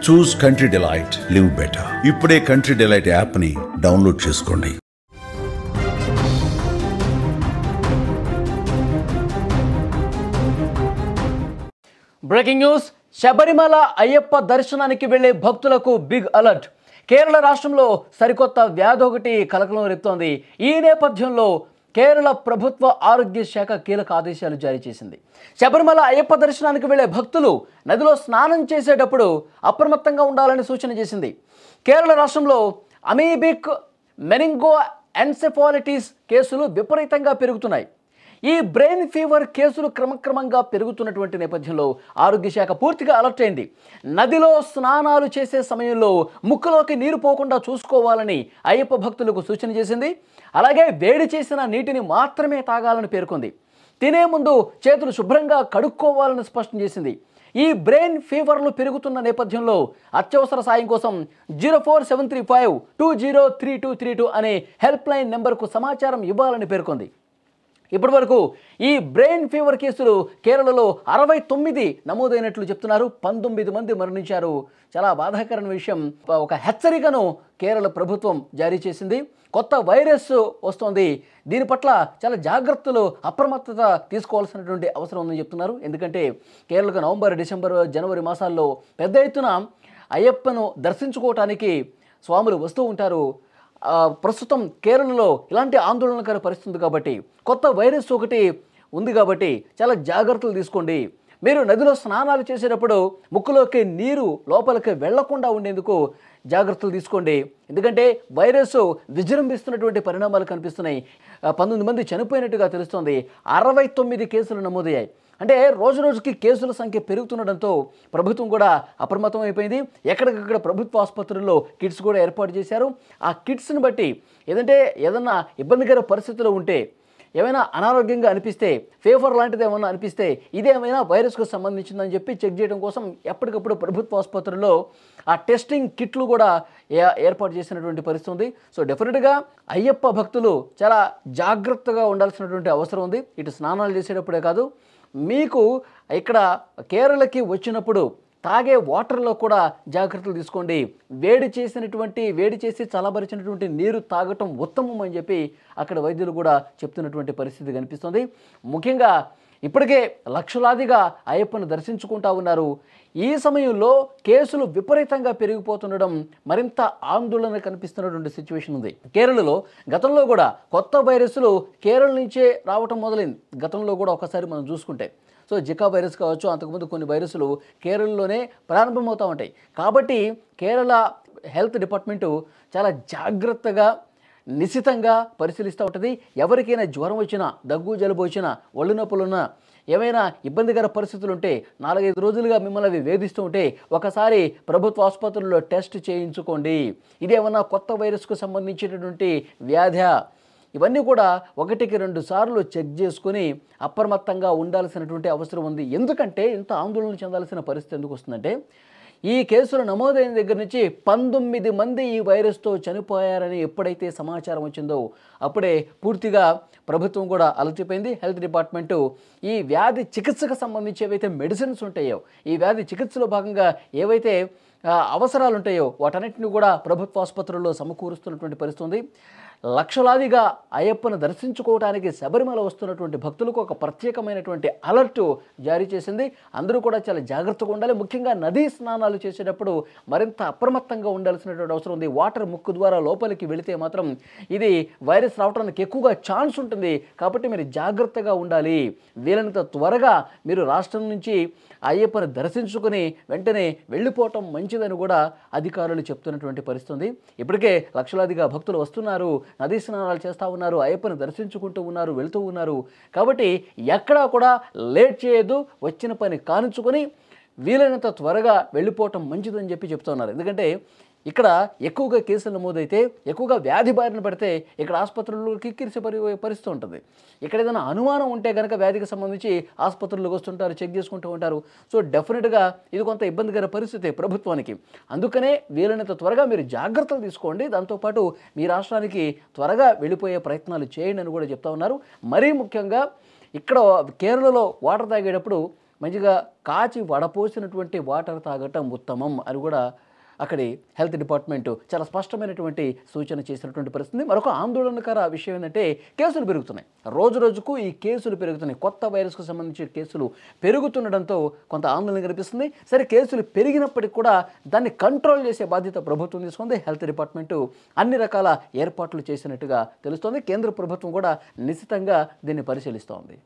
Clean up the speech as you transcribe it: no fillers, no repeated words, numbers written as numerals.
చూస్ Country Delight, live better. ఇప్పుడే Country Delight app ని download చేసుకోండి. Breaking news. శబరిమల అయ్యప్ప దర్శనానికి వెళ్లే భక్తులకు బిగ్ అలర్ట్. కేరళ రాష్ట్రంలో సరికొత్త వ్యాధి ఒకటి కలకలం రేపుతోంది. ఈ నేపథ్యంలో కేరళ ప్రభుత్వ ఆరోగ్య శాఖ కీలక ఆదేశాలు జారీ చేసింది. శబరిమల అయ్యప్ప దర్శనానికి వెళ్లే భక్తులు నదిలో స్నానం చేసేటప్పుడు అప్రమత్తంగా ఉండాలని సూచన చేసింది. కేరళ రాష్ట్రంలో అమీబిక్ మెనింగో ఎన్సెఫాలిటిస్ కేసులు విపరీతంగా పెరుగుతున్నాయి. ఈ బ్రెయిన్ ఫీవర్ కేసులు క్రమక్రమంగా పెరుగుతున్నటువంటి నేపథ్యంలో ఆరోగ్య శాఖ పూర్తిగా అలర్ట్ అయింది. నదిలో స్నానాలు చేసే సమయంలో ముక్కులోకి నీరు పోకుండా చూసుకోవాలని అయ్యప్ప భక్తులకు సూచన చేసింది. అలాగే వేడి చేసిన నీటిని మాత్రమే తాగాలని పేర్కొంది. తినే ముందు చేతులు శుభ్రంగా కడుక్కోవాలని స్పష్టం చేసింది. ఈ బ్రెయిన్ ఫీవర్లు పెరుగుతున్న నేపథ్యంలో అత్యవసర సాయం కోసం 04735203232 అనే హెల్ప్ లైన్ నెంబర్కు సమాచారం ఇవ్వాలని పేర్కొంది. ఇప్పటి వరకు ఈ బ్రెయిన్ ఫీవర్ కేసులు కేరళలో 69 నమోదైనట్లు చెప్తున్నారు. 19 మంది మరణించారు. చాలా బాధాకరమైన విషయం. ఒక హెచ్చరికను కేరళ ప్రభుత్వం జారీ చేసింది. కొత్త వైరస్ వస్తోంది. దీని పట్ల చాలా జాగ్రత్తలు, అప్రమత్తత తీసుకోవాల్సినటువంటి అవసరం ఉందని చెప్తున్నారు. ఎందుకంటే కేరళకు నవంబర్, డిసెంబర్, జనవరి మాసాల్లో పెద్ద ఎత్తున అయ్యప్పను దర్శించుకోవటానికి స్వాములు వస్తూ ఉంటారు. ప్రస్తుతం కేరళలో ఇలాంటి ఆందోళనకర పరిస్థితి కాబట్టి, కొత్త వైరస్ ఒకటి ఉంది కాబట్టి చాలా జాగ్రత్తలు తీసుకోండి. మీరు నదిలో స్నానాలు చేసేటప్పుడు ముక్కులోకి నీరు లోపలికి వెళ్లకుండా ఉండేందుకు జాగ్రత్తలు తీసుకోండి. ఎందుకంటే వైరస్ విజృంభిస్తున్నటువంటి పరిణామాలు కనిపిస్తున్నాయి. 19 మంది చనిపోయినట్టుగా తెలుస్తోంది. 69 కేసులు నమోదయ్యాయి. అంటే రోజు రోజుకి కేసుల సంఖ్య పెరుగుతుండడంతో ప్రభుత్వం కూడా అప్రమత్తం అయిపోయింది. ఎక్కడికక్కడ ప్రభుత్వ ఆసుపత్రుల్లో కిట్స్ కూడా ఏర్పాటు చేశారు. ఆ కిట్స్ని బట్టి ఏదన్నా ఇబ్బందికర పరిస్థితులు ఉంటే, ఏమైనా అనారోగ్యంగా అనిపిస్తే, ఫీవర్ లాంటిది ఏమైనా అనిపిస్తే ఇదేమైనా వైరస్కు సంబంధించిందని చెప్పి చెక్ చేయడం కోసం ఎప్పటికప్పుడు ప్రభుత్వ ఆసుపత్రుల్లో ఆ టెస్టింగ్ కిట్లు కూడా ఏర్పాటు చేసినటువంటి పరిస్థితి ఉంది. సో డెఫినెట్గా అయ్యప్ప భక్తులు చాలా జాగ్రత్తగా ఉండాల్సినటువంటి అవసరం ఉంది. ఇటు స్నానాలు చేసేటప్పుడే కాదు, మీకు ఇక్కడ కేరళకి వచ్చినప్పుడు తాగే వాటర్లో కూడా జాగ్రత్తలు తీసుకోండి. వేడి చేసి చల్లబరిచినటువంటి నీరు తాగటం ఉత్తమం అని చెప్పి అక్కడ వైద్యులు కూడా చెప్తున్నటువంటి పరిస్థితి కనిపిస్తుంది. ముఖ్యంగా ఇప్పటికే లక్షలాదిగా అయ్యప్పను దర్శించుకుంటా ఉన్నారు. ఈ సమయంలో కేసులు విపరీతంగా పెరిగిపోతుండడం మరింత ఆందోళన కనిపిస్తున్నటువంటి సిచ్యువేషన్ ఉంది. కేరళలో గతంలో కూడా కొత్త వైరస్లు కేరళ నుంచే రావటం మొదలైంది. గతంలో కూడా ఒకసారి మనం చూసుకుంటే, సో జికా వైరస్ కావచ్చు, అంతకుముందు కొన్ని వైరస్లు కేరళలోనే ప్రారంభమవుతూ ఉంటాయి. కాబట్టి కేరళ హెల్త్ డిపార్ట్మెంటు చాలా జాగ్రత్తగా, నిశితంగా పరిశీలిస్తూ ఉంటుంది. ఎవరికైనా జ్వరం వచ్చినా, దగ్గు జలుబు వచ్చినా, ఒళ్ళు నొప్పులున్నా, ఏమైనా ఇబ్బందికర పరిస్థితులు ఉంటే, 4-5 రోజులుగా మిమ్మల్ని అవి వేధిస్తూ ఉంటే ఒకసారి ప్రభుత్వ ఆసుపత్రుల్లో టెస్ట్ చేయించుకోండి. ఇదేమన్నా కొత్త వైరస్కు సంబంధించినటువంటి వ్యాధి, ఇవన్నీ కూడా 1-2 సార్లు చెక్ చేసుకుని అప్రమత్తంగా ఉండాల్సినటువంటి అవసరం ఉంది. ఎందుకంటే ఇంత ఆందోళన చెందాల్సిన పరిస్థితి ఎందుకు వస్తుందంటే, ఈ కేసులు నమోదైన దగ్గర నుంచి 19 మంది ఈ వైరస్తో చనిపోయారని ఎప్పుడైతే సమాచారం వచ్చిందో అప్పుడే పూర్తిగా ప్రభుత్వం కూడా అలర్టిపోయింది. హెల్త్ డిపార్ట్మెంటు ఈ వ్యాధి చికిత్సకు సంబంధించి ఏవైతే మెడిసిన్స్ ఉంటాయో, ఈ వ్యాధి చికిత్సలో భాగంగా ఏవైతే అవసరాలు ఉంటాయో వాటన్నిటిని కూడా ప్రభుత్వ ఆసుపత్రుల్లో సమకూరుస్తున్నటువంటి పరిస్థితి ఉంది. లక్షలాదిగా అయ్యప్పను దర్శించుకోవడానికి శబరిమల వస్తున్నటువంటి భక్తులకు ఒక ప్రత్యేకమైనటువంటి అలర్టు జారీ చేసింది. అందరూ కూడా చాలా జాగ్రత్తగా ఉండాలి. ముఖ్యంగా నదీ స్నానాలు చేసేటప్పుడు మరింత అప్రమత్తంగా ఉండాల్సినటువంటి అవసరం ఉంది. వాటర్ ముక్కు ద్వారా లోపలికి వెళితే మాత్రం ఇది వైరస్ రావడానికి ఎక్కువగా ఛాన్స్ ఉంటుంది. కాబట్టి మీరు జాగ్రత్తగా ఉండాలి. వీలైనంత త్వరగా మీరు రాష్ట్రం నుంచి అయ్యప్పను దర్శించుకుని వెంటనే వెళ్ళిపోవటం మంచిదని కూడా అధికారులు చెప్తున్నటువంటి పరిస్థితి. ఇప్పటికే లక్షలాదిగా భక్తులు వస్తున్నారు, నదీ స్నానాలు చేస్తూ ఉన్నారు, అయ్యప్పను దర్శించుకుంటూ ఉన్నారు, వెళ్తూ ఉన్నారు. కాబట్టి ఎక్కడా కూడా లేట్ చేయొద్దు. వచ్చిన పని కానించుకొని వీలైనంత త్వరగా వెళ్ళిపోవటం మంచిదని చెప్పి చెప్తున్నారు. ఎందుకంటే ఇక్కడ ఎక్కువగా కేసులు నమోదైతే, ఎక్కువగా వ్యాధి బారిన పడితే ఇక్కడ ఆసుపత్రుల్లో కిక్కిరిసే పరిస్థితి ఉంటుంది. ఇక్కడ ఏదైనా అనుమానం ఉంటే కనుక వ్యాధికి సంబంధించి ఆసుపత్రుల్లోకి వస్తుంటారు, చెక్ చేసుకుంటూ ఉంటారు. సో డెఫినెట్గా ఇది కొంత ఇబ్బందికర పరిస్థితి ప్రభుత్వానికి. అందుకనే వీలైనంత త్వరగా మీరు జాగ్రత్తలు తీసుకోండి. దాంతోపాటు మీ రాష్ట్రానికి త్వరగా వెళ్ళిపోయే ప్రయత్నాలు చేయండి అని కూడా చెప్తా ఉన్నారు. మరీ ముఖ్యంగా ఇక్కడ కేరళలో వాటర్ తాగేటప్పుడు మంచిగా కాచి వడపోసినటువంటి వాటర్ తాగటం ఉత్తమం అని కూడా అక్కడి హెల్త్ డిపార్ట్మెంట్ చాలా స్పష్టమైనటువంటి సూచన చేసినటువంటి పరిస్థితి. మరొక ఆందోళనకర విషయం ఏంటంటే కేసులు పెరుగుతున్నాయి. రోజు రోజుకు ఈ కేసులు పెరుగుతున్నాయి. కొత్త వైరస్కు సంబంధించిన కేసులు పెరుగుతుండడంతో కొంత ఆందోళన కనిపిస్తుంది. సరే, కేసులు పెరిగినప్పటికీ కూడా దాన్ని కంట్రోల్ చేసే బాధ్యత ప్రభుత్వం తీసుకుంది. హెల్త్ డిపార్ట్మెంటు అన్ని రకాల ఏర్పాట్లు చేసినట్టుగా తెలుస్తోంది. కేంద్ర ప్రభుత్వం కూడా నిశితంగా దీన్ని పరిశీలిస్తోంది.